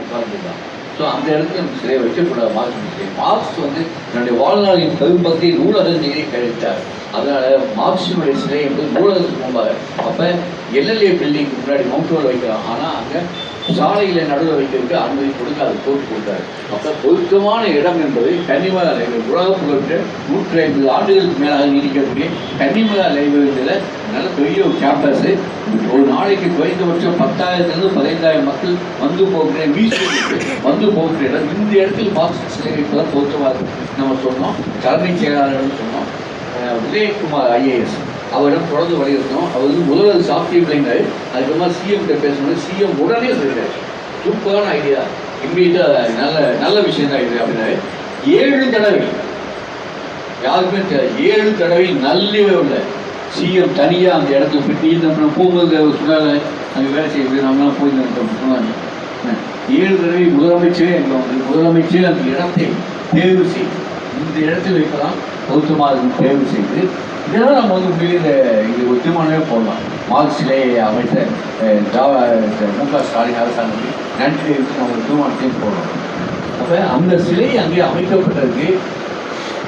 உட்கார்ந்துருக்கான். So அந்த இடத்துல நம்ம சிலையை வைக்கக்கூடாது. மார்க்ஸ் வந்து தன்னுடைய வாழ்நாளின் பெரும்பகுதியை நூலகத்திலேயே கழித்தார். அதனால மார்க்சினுடைய சிலை என்பது நூலகத்துக்கு முன்பாக. அப்போ எல்எல்ஏ பில்டிங் முன்னாடி மவுண்ட் ரோடு வைக்கலாம், ஆனால் அங்கே சாலையில் நடுவில் வைக்கிறதுக்கு அனுமதி கொடுக்காது, கோர்ட் கொடுத்தாரு. அப்போ பொருத்தமான இடம் என்பது கன்னிமகா லைப்ரரி. உலக புகழ்கிட்ட 150 ஆண்டுகளுக்கு மேலாக நீடிக்கக்கூடிய கன்னிமகா லைப்ரரியில் நல்ல பெரிய ஒரு கேம்பஸு. ஒரு நாளைக்கு குறைந்தபட்சம் 10,000 to 15,000 மக்கள் வந்து போகிற வந்து போகிற இடம். இந்த இடத்தில் மார்க்ஸ் சிலை வைப்பதான் பொருத்தமாக நம்ம சொன்னோம். தலைமைச் செயலாளர்னு சொன்னோம் உதயகுமார் IAS அவரிடம் தொடர்ந்து வலியுறுத்தோம். அவர் வந்து முதல்வர் சாப்பிட்டு இல்லைங்கிறாரு. அதுக்கப்புறமா சிஎம் கிட்ட பேசணும்னு சிஎம் உடனே சொல்லிட்டாரு, சூப்பரான ஐடியா, இம்மீடியட்டாக நல்ல விஷயம் தான் இது அப்படின்னாரு. 7 தடவை யாருக்குமே தெரியாது, 7 தடவை நல்லவே இல்லை. சிஎம் தனியாக அந்த இடத்துல போய் நம்ம போகும்போது சொன்னாங்க, அங்கே வேலை செய்யுது நம்மளாம் போயிருந்தோம் சொன்னாங்க. 7 தடவை முதலமைச்சரே முதலமைச்சர் அந்த இடத்தை தேர்வு செய்து இந்த இடத்தில் வைக்கலாம் பொருத்தமாக தேர்வு செய்து இதெல்லாம் நம்ம வந்து உண்மையிலே இது ஒரு தீர்மானமே போடலாம். மார்க்ஸ் சிலையை அமைத்த மு.க. ஸ்டாலின் அரசாங்கத்துக்கு நன்றி தெரிவித்து நம்ம ஒரு தீர்மானத்தையும் போடலாம். அப்போ அந்த சிலை அங்கே அமைக்கப்பட்டதுக்கு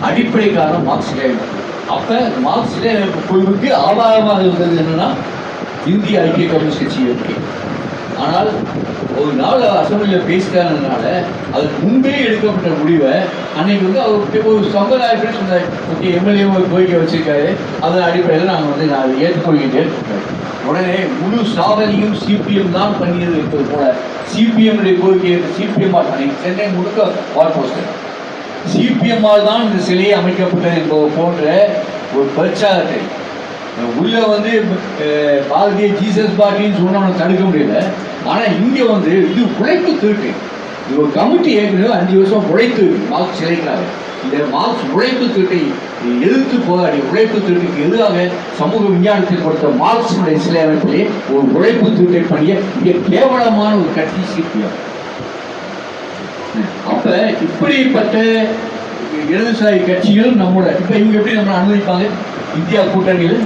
அடிப்படை காரணம் மார்க்ஸ் சிலை அமைப்பு. அப்போ மார்க்ஸ் சிலை அமைப்பு குழுவுக்கு ஆதாரமாக இருந்தது என்னன்னா இந்திய ஐக்கிய கம்யூனிஸ்ட் கட்சி இருக்கு. ஆனால் ஒரு நாள் அசம்பிளியில் பேசிட்டாங்கனால அதுக்கு முன்பே எடுக்கப்பட்ட முடிவை அன்னைக்கு வந்து அவர் ஒரு சம்பிரதாயப்படி சொன்னார். ஓகே, எம்எல்ஏ ஒரு கோரிக்கை வச்சிருக்காரு, அதன் அடிப்படையில் நாங்கள் வந்து நான் ஏற்றுக்கொள்கிறேன். உடனே முழு சாதனையும் சிபிஎம் தான் பண்ணியது இருப்பது போல சிபிஎம்முடைய கோரிக்கை சிபிஎம் சென்னை முழுக்க வால் போஸ்டர் சிபிஎம்மால் தான் இந்த சிலையை அமைக்கப்பட்டது என்பது போன்ற ஒரு பிரச்சாரத்தை உள்ள வந்து பாரதிய ஜீசஸ் பார்ட்டின்னு சொன்ன தடுக்க முடியல. ஆனால் இங்கே வந்து இது உழைப்பு திருட்டு. இது ஒரு கமிட்டி ஏற்கனவே 5 வருஷம் உழைத்து மார்க்ஸ் சிலைக்காக இந்த மார்க்ஸ் உழைப்பு திருட்டை எதிர்த்து போராடி உழைப்பு திருட்டுக்கு எதிராக சமூக விஞ்ஞானத்தில் கொடுத்த மார்க்ஸினுடைய சிலை அமைப்பிலே ஒரு உழைப்பு திருட்டை பண்ணிய மிக கேவலமான ஒரு கட்சி சிபிஎம். அப்ப இப்படிப்பட்ட இடதுசாரி கட்சிகள் நம்மளோட இப்ப இவங்க எப்படி நம்ம அனுமதிப்பாங்க இந்தியா கூட்டணியில்?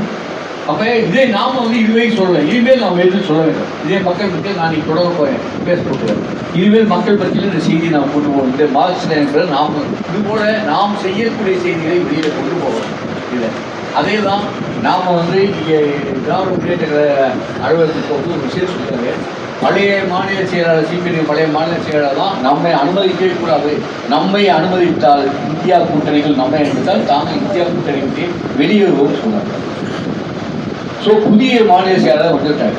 அப்ப இதே நாம வந்து இதுவே சொல்லலை, இனிமேல் நாம் எதுவும் சொல்ல வேண்டும். இதே மக்கள் பற்றியில் நான் தொடர போறேன் பேஸ்புக்கில். இனிமேல் மக்கள் பற்றியில் இந்த செய்தி நாம் கொண்டு போகணும். இந்த மார்க்ஸ் என்கிற நாம் இது போல நாம் செய்யக்கூடிய செய்திகளை வெளியில கொண்டு போகணும். இல்லை அதே தான் நாம் வந்து இங்கே திராவிட முன்னேற்ற அலுவலகத்துக்கு வந்து ஒரு விஷயம் சொல்லுறாங்க. பழைய மாநில செயலாளர் சிபிஐ பழைய மாநில செயலாளர் தான் நம்மை அனுமதிக்கவே கூடாது. நம்மை அனுமதித்தால் இந்தியா கூட்டணிகள் நம்மை அனுமதித்தால் தாங்கள் இந்தியா கூட்டணிக்கு வெளியேறுவோம் சொன்னாங்க. ஸோ புதிய மாநில செயலாளர் வந்துட்டாங்க.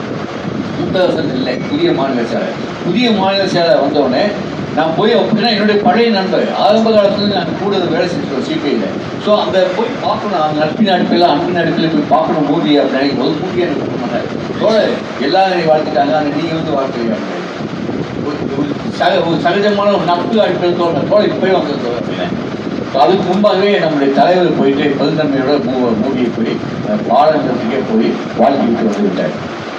2000 இல்லை, புதிய மாநில செயலாளர். புதிய மாநில செயலாளர் வந்தோடனே நான் போய் அப்படின்னா என்னுடைய பழைய நண்பர் ஆரம்ப காலத்துல நான் கூட வேலை செஞ்சோம் சிபிஐயில். ஸோ அந்த போய் பார்க்கணும், அந்த நட்பின் அடிப்பில் அன்பின் அடிப்பில் போய் பார்க்கணும் மோடி அப்படின்னு ஒரு கூட்டி எனக்கு கொடுக்க மாட்டார். தோழ எல்லாரும் வாழ்த்துட்டாங்க, ஆனால் நீங்கள் வந்து வாழ்த்துறீங்க ஒரு சகஜமான ஒரு நட்பு அடிப்பில் தோழ இப்போயே வந்து தோழ அப்படின்னு. அதுக்கு முன்பாகவே நம்முடைய தலைவர் போயிட்டு பெருந்தன்மையோட மோடியை போய் பாராளுமன்றத்துக்கே போய் வாழ்த்திட்டு வந்து விட்டார்.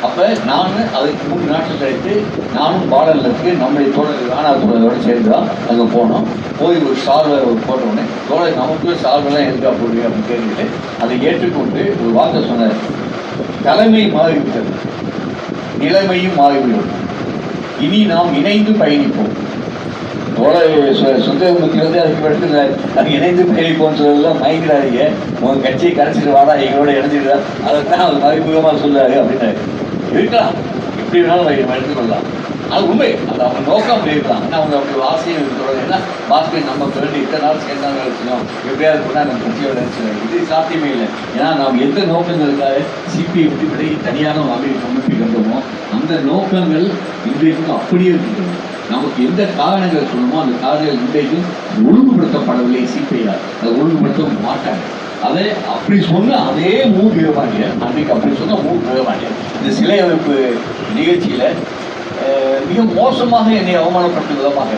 அப்போ நான் அதுக்கு 3 நாட்கள் கழித்து நானும் பாடலுக்கு நம்முடைய தோழர்கள் ராணாதோடு சேர்ந்து தான் அங்கே போனோம். போய் ஒரு சால்வை போட்டோடனே தோழர் நமக்கு சால்வெல்லாம் எதுக்கா போடுவீங்க அப்படின்னு கேட்டுட்டு அதை ஏற்றுக்கொண்டு ஒரு வார்த்தை சொன்னார், தலைமை மாறிவிட்டது, நிலைமையும் மாறிவிடும், இனி நாம் இணைந்து பயணிப்போம். சுந்தரமூர்த்தி வந்து அதுக்கு எடுத்து அது இணைந்து பயணிப்போம்னு சொல்லலாம் மயங்கிறாருங்க, உங்கள் கட்சியை கரைச்சிட்டு வாடா எங்களோட இணைஞ்சிடுறா, அதைத்தான் அவர் மதிப்புகமாக சொல்றாரு அப்படின்னாரு. இருக்கலாம், எப்படி வேணாலும் எடுத்துக்கொள்ளலாம், அது உண்மை, அது அவங்க நோக்கம் இருக்கலாம். ஆனால் அவங்க அப்படி ஆசையும் இருக்கிறோம். ஏன்னா பாஸ்கர் நம்ம சொல்லி இத்தனை நாள் சேர்ந்தாங்க வச்சுக்கோம், எப்படியாவது கூட நம்ம கட்சியோட நினைச்சுக்கோம். இது சாத்தியமே இல்லை. ஏன்னா நாம் எந்த நோக்கங்களுக்காக சிபிஐ விட்டு விட தனியாக அமைப்பு வந்தோமோ அந்த நோக்கங்கள் இன்றைக்கும் அப்படியே இருக்குது. நமக்கு எந்த காரணங்கள் சொல்லணுமோ அந்த காரணங்கள் இன்றைக்கும் ஒழுங்குபடுத்தப்படவில்லை சிபிஐயால், அதை ஒழுங்குபடுத்த மாட்டாங்க. அதை அப்படி சொன்ன அதே மூவியவாங்க அன்றைக்கு அப்படி சொன்ன மூவியவாங்க இந்த சிலை அமைப்பு நிகழ்ச்சியில மிக மோசமாக என்னை அவமானப்படுத்த விதமாக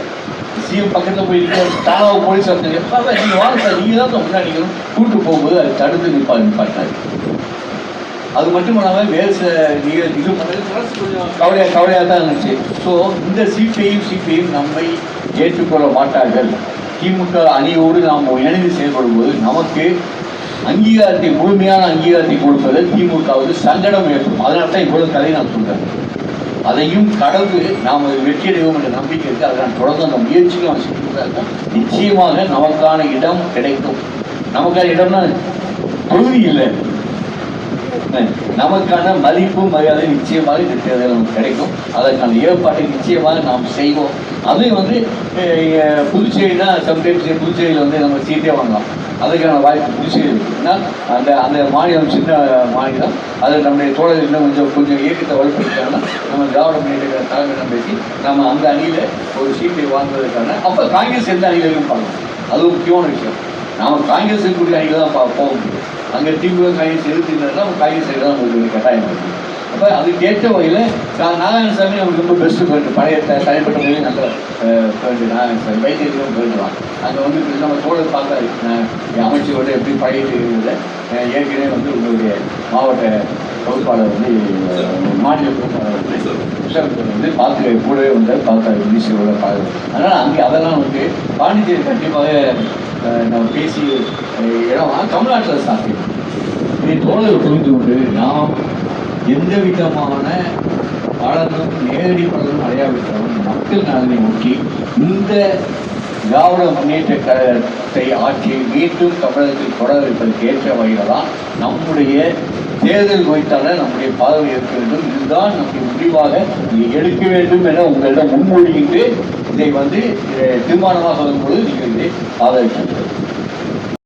சிஎம் பக்கத்தில் போயிட்டு தானாக போலீஸ் நீங்கள் வாங்க சார், நீங்கள் தான் முன்னாடி கூட்டு போகும்போது அதை தடுத்து நிப்பாட்டாரு. அது மட்டும் இல்லாமல் வேறு சில இது கொஞ்சம் கவலையாக தான் இருந்துச்சு. ஸோ இந்த சிபிஐயும் நம்மை ஏற்றுக்கொள்ள மாட்டார்கள். திமுக அணியோடு நாம் இணைந்து செயல்படும் போது நமக்கு அங்கீகாரத்தை முழுமையான அங்கீகாரத்தை கொடுப்பதில் திமுகவுக்கு சங்கடம் ஏற்படும். அதனால தான் இவ்வளவு கதை நான் சொல்கிறேன். அதையும் கடந்து நாம் வெற்றியடைவோம் என்ற நம்பிக்கை இருக்கு. அதனால் தொடர்ந்து அந்த முயற்சிகளும் நம்ம செஞ்சுதான் இருக்கோம். நிச்சயமாக நமக்கான இடம் கிடைக்கும். நமக்கான இடம்னா தொகுதி இல்லை, நமக்கான மதிப்பு மரியாதை நிச்சயமாக இந்த தேர்தல் நமக்கு கிடைக்கும். அதற்கான ஏற்பாட்டை நிச்சயமாக நாம் செய்வோம். அது வந்து புதுச்சேரினா சம்டைம்ஸ் புதுச்சேரியில் நம்ம சீட்டே வாங்கலாம். அதுக்கான வாய்ப்பு புதுச்சேரி இருக்குன்னா அந்த மாநிலம் சின்ன மாநிலம். அதில் நம்முடைய தோழர்கள் இன்னும் கொஞ்சம் இயக்கத்தை வலுப்படுத்திட்டாங்கன்னா நம்ம திராவிட முன்னேற்ற தலைமையிடம் பேசி நம்ம அந்த அணியில் ஒரு சீட்டை வாங்குவதற்கான அப்போ காங்கிரஸ் எந்த அணிகளையும் பார்க்கணும். அது ஒரு முக்கியமான விஷயம். நாம் காங்கிரஸ் இருக்கக்கூடிய அணியில் தான் போக முடியும். அங்கே திமுக காங்கிரஸ் எதிர்த்துனா காங்கிரஸ் சைடு தான் உங்களுக்கு கட்டாயம் இருக்குது. அப்போ அதுக்கேற்ற வகையில் நாராயணசாமி நமக்கு ரொம்ப பெஸ்ட்டு ஃப்ரெண்டு, பழைய தனிப்பட்ட முறையில் நல்ல ஃப்ரெண்டு நாராயணசாமி. வைத்தியர்களும் ஃப்ரெண்டுலாம் அங்கே நம்ம தோழர் பார்த்தாரு அமைச்சரோட எப்படி பழகிட்டு இருந்தது. ஏற்கனவே உங்களுடைய மாவட்ட பொறுப்பாளர் மாநில பொறுப்பாளர் பார்த்து கூடவே பார்த்தாரு மினிஸ்டரோட பார்த்து. அதனால் அங்கே அதெல்லாம் பாண்டிச்சேரி கண்டிப்பாக நம்ம பேசி இடம் தமிழ்நாட்டில் சாத்தியம். இதை தோழர்கள் புரிந்து கொண்டு நாம் எந்த விதமான பலனும் நேரடி பலனும் அடையாவிட்டாலும் மக்கள் நலனை நோக்கி இந்த திராவிட முன்னேற்ற கழகத்தை ஆட்சியை மீண்டும் தமிழகத்தில் தொடர வைப்பதற்கு ஏற்ற வகையில் தான் நம்முடைய தேர்தல் குறித்தான நம்முடைய பார்வை இருக்க வேண்டும். இதுதான் நம்முடைய முடிவாக எடுக்க வேண்டும் என உங்களிடம் முன்மொழிகிட்டு இதை தீர்மானமாக வரும்போது நீங்கள் இதை ஆதரிக்கின்றீர்கள்.